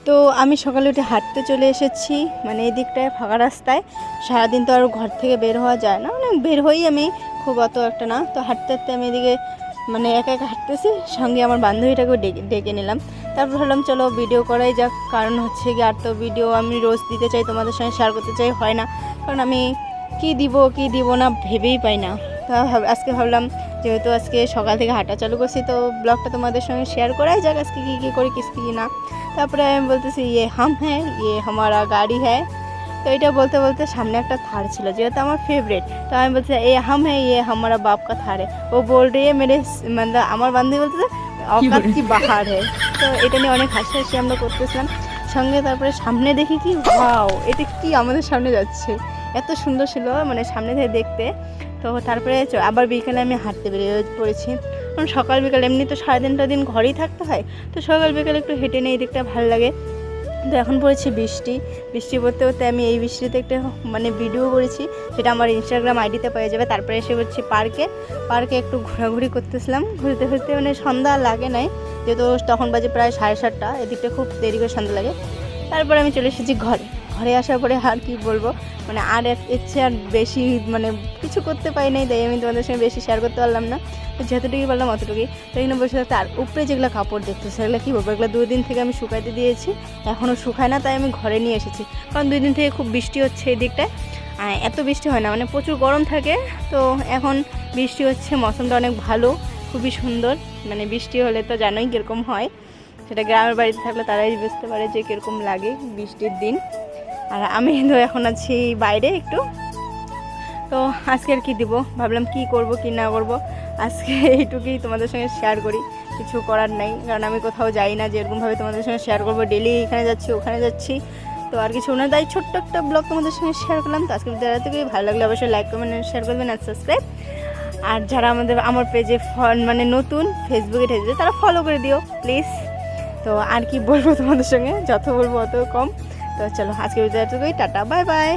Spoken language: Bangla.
তো আমি সকালে উঠে হাঁটতে চলে এসেছি, মানে এই দিকটায় ফাঁকা রাস্তায়। সারাদিন তো আর ঘর থেকে বের হওয়া যায় না, মানে বের হই আমি খুব অত একটা না। তো হাঁটতে হাঁটতে আমি এদিকে মানে একা একা হাঁটতেছি, সঙ্গে আমার বান্ধবীটাকেও ডেকে নিলাম। তারপর ভাবলাম চলো ভিডিও করাই যাক, কারণ হচ্ছে কি আর তো ভিডিও আমি রোজ দিতে চাই, তোমাদের সঙ্গে শেয়ার করতে চাই, হয় না। কারণ আমি কি দিব না ভেবেই পাই না। তা আজকে ভাবলাম যেহেতু আজকে সকাল থেকে হাঁটা চালু করছি, তো ব্লগটা তোমাদের সঙ্গে শেয়ার করাই যাক আজকে কী করি কী না। তারপরে আমি বলতেছি ইয়ে হাম হ্যাঁ, ইয়ে হামারা গাড়ি হ্যাঁ। তো এটা বলতে বলতে সামনে একটা থার ছিল, যেহেতু আমার ফেভারিট। তো আমি বলছি এ হাম হ্যাঁ, ইয়ে হামারা বাপ কা থার হ্যাঁ। ও বল রে মেরে, মানে আমার বান্ধবী বলতেছে অকাত কি বাহার হ্যাঁ। তো এটা নিয়ে অনেক হাসি আমরা করতেছিলাম সঙ্গে। তারপরে সামনে দেখি কি ওয়াও, এটা কি আমাদের সামনে যাচ্ছে, এত সুন্দর ছিল মানে সামনে থেকে দেখতে। তো তারপরে আবার বিকেলে আমি হাঁটতে বেরিয়ে পড়েছি, কারণ সকাল বিকাল এমনি তো সারাদিনটা দিন ঘরেই থাকতে হয়, তো সকাল বিকালে একটু হেঁটে নিয়ে এই দিকটা ভালো লাগে। তো এখন পড়েছি বৃষ্টি পড়তে পড়তে আমি এই বৃষ্টিতে একটা মানে ভিডিও করেছি, সেটা আমার ইনস্টাগ্রাম আইডিতে পেয়ে যাবে। তারপরে এসে পড়ছি পার্কে একটু ঘোরাঘুরি করতেছিলাম, ঘুরতে ঘুরতে মানে সন্ধ্যা লাগে নাই, যেহেতু তখন বাজে প্রায় 7:30, এদিকটা খুব দেরি করে সন্ধ্যা লাগে। তারপরে আমি চলে এসেছি ঘরে আসার পরে আর কি বলবো, মানে আর ইচ্ছে আর বেশি মানে কিছু করতে পারি নাই, তাই আমি তোমাদের সঙ্গে বেশি শেয়ার করতে পারলাম না। তো যতটুকুই পারলাম অতটুকুই। তো এখানে বসে থাকতে, আর উপরে যেগুলো কাপড় দেখতে সেগুলো কী বলবো, এগুলো 2 দিন থেকে আমি শুকাইতে দিয়েছি, এখনও শুকায় না, তাই আমি ঘরে নিয়ে এসেছি। কারণ 2 দিন থেকে খুব বৃষ্টি হচ্ছে এই দিকটায়, এত বৃষ্টি হয় না, মানে প্রচুর গরম থাকে। তো এখন বৃষ্টি হচ্ছে, মৌসুমটা অনেক ভালো, খুবই সুন্দর। মানে বৃষ্টি হলে তো জানোই কীরকম হয়, সেটা গ্রামের বাড়িতে থাকলে তারাই বুঝতে পারে যে কীরকম লাগে বৃষ্টির দিন। আর আমি তো এখন আছি বাইরে একটু। তো আজকে আর কি দিব, ভাবলাম কি করব কি না করব, আজকে এইটুকুই তোমাদের সঙ্গে শেয়ার করি, কিছু করার নাই, কারণ আমি কোথাও যাই না যে এরকমভাবে তোমাদের সঙ্গে শেয়ার করবো, ডেলি এখানে যাচ্ছি ওখানে যাচ্ছি, তো আর কিছু না, তাই ছোট্ট একটা ব্লগ তোমাদের সঙ্গে শেয়ার করলাম। তো আজকে ভিডিওটা থেকে ভালো লাগলে অবশ্যই লাইক কমেন্ট শেয়ার করবেন আর সাবস্ক্রাইব। আর যারা আমার পেজে মানে নতুন ফেসবুকে ঠেকেছে তারা ফলো করে দিও প্লিজ। তো আর কি বলবো তোমাদের সঙ্গে, যত বলবো অত কম। তো চলো আজকে ভিডিওটা থেকে টাটা, বাই বাই।